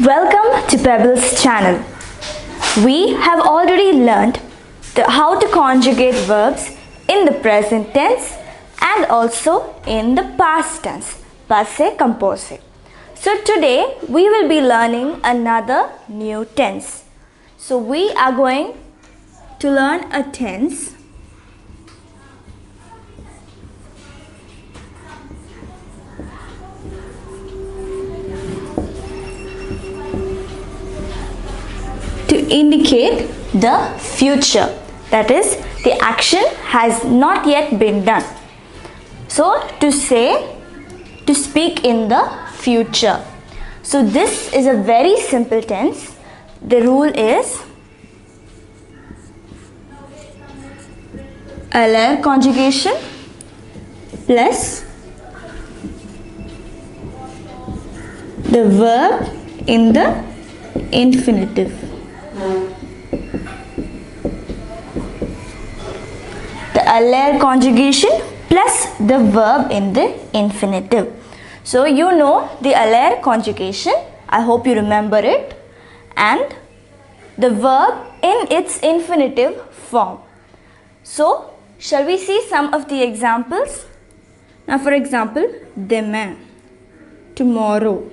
Welcome to Pebbles channel. We have already learned how to conjugate verbs in the present tense and also in the past tense, passé composé. So today we will be learning another new tense. So we are going to learn a tense to indicate the future, that is, the action has not yet been done. So to say, to speak in the future. So this is a very simple tense. The rule is LR conjugation plus the verb in the infinitive. The LR conjugation plus the verb in the infinitive. So you know the LR conjugation. I hope you remember it. And the verb in its infinitive form. So shall we see some of the examples? Now for example, demain, tomorrow.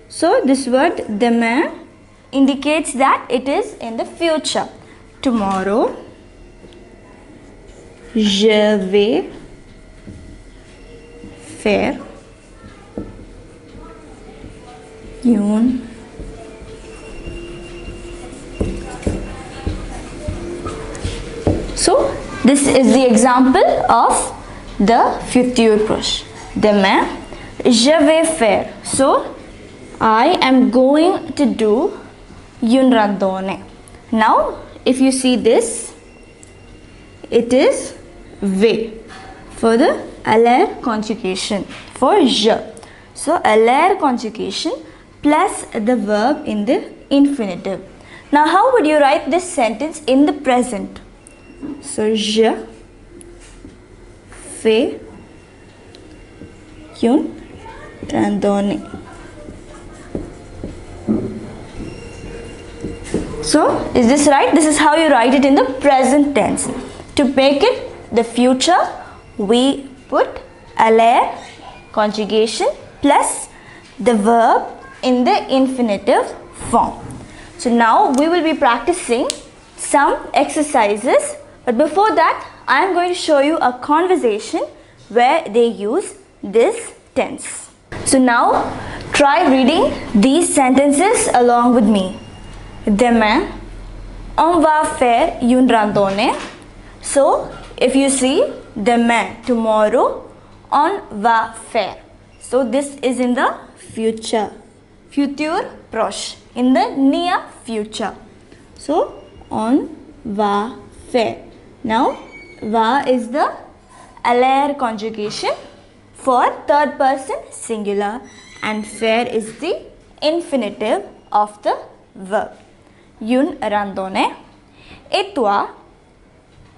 So this word demain indicates that it is in the future. Tomorrow, je vais faire une So this is the example of the futur proche. Demain, je vais faire. So I am going to do une randonnée. Now if you see this, it is vais for the LR conjugation for je. So LR conjugation plus the verb in the infinitive. Now how would you write this sentence in the present? So je fais une randonnée. So is this right? This is how you write it in the present tense. To make it the future, we put LR conjugation plus the verb in the infinitive form. So now we will be practicing some exercises, but before that I am going to show you a conversation where they use this tense. So now try reading these sentences along with me. Demain, on va faire une randonnée. So, if you see, demain, tomorrow, on va faire. So, this is in the future. Futur proche, in the near future. So, on va faire. Now, va is the LR conjugation for third person singular and faire is the infinitive of the verb. Une randonnée. Et toi,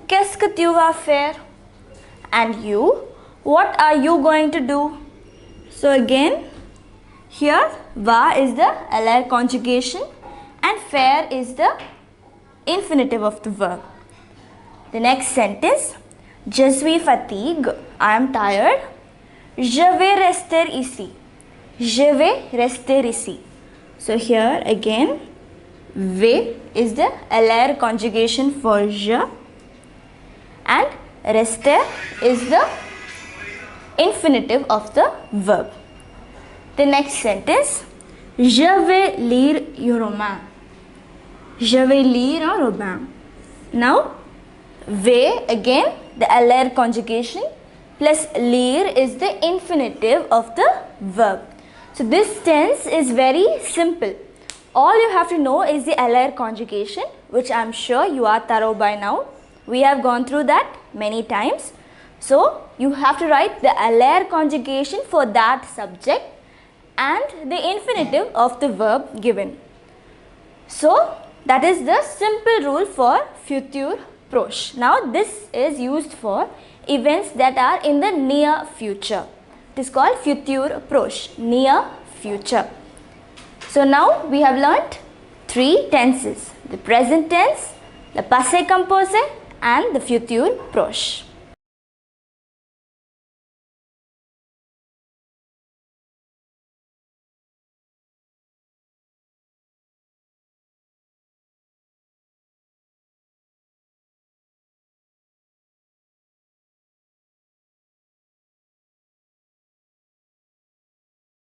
qu'est-ce que tu vas faire? And you, what are you going to do? So again, here va is the LR conjugation and faire is the infinitive of the verb. The next sentence, je suis fatigué, I am tired. Je vais rester ici. Je vais rester ici. So here again, vais is the LR conjugation for je and rester is the infinitive of the verb. The next sentence, je vais lire un roman. Je vais lire un roman. Now, vais again the LR conjugation plus lire is the infinitive of the verb. So this tense is very simple. All you have to know is the LR conjugation, which I am sure you are thorough by now. We have gone through that many times. So you have to write the LR conjugation for that subject and the infinitive of the verb given. So that is the simple rule for futur proche. Now this is used for events that are in the near future. It is called futur proche, near future. So So now we have learnt 3 tenses: the present tense, the passé composé and the futur proche.